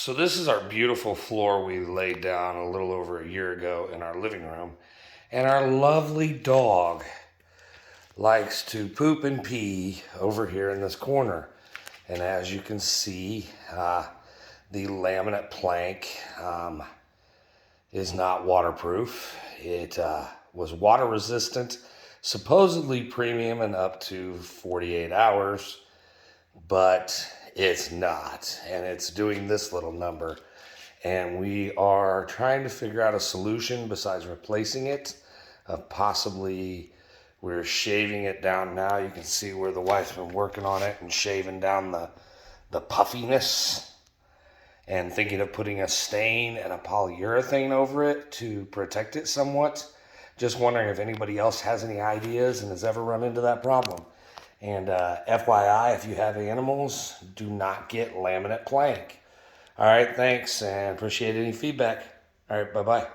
So this is our beautiful floor we laid down a little over a year ago in our living room. And our lovely dog likes to poop and pee over here in this corner. And as you can see, the laminate plank is not waterproof. It was water resistant, supposedly premium and up to 48 hours, but it's not, and it's doing this little number. And we are trying to figure out a solution besides replacing it. Possibly we're shaving it down now. You can see where the wife's been working on it and shaving down the puffiness, and thinking of putting a stain and a polyurethane over it to protect it somewhat. Just wondering if anybody else has any ideas and has ever run into that problem. And FYI, if you have animals, do not get laminate plank. All right, thanks, and appreciate any feedback. All right, bye-bye.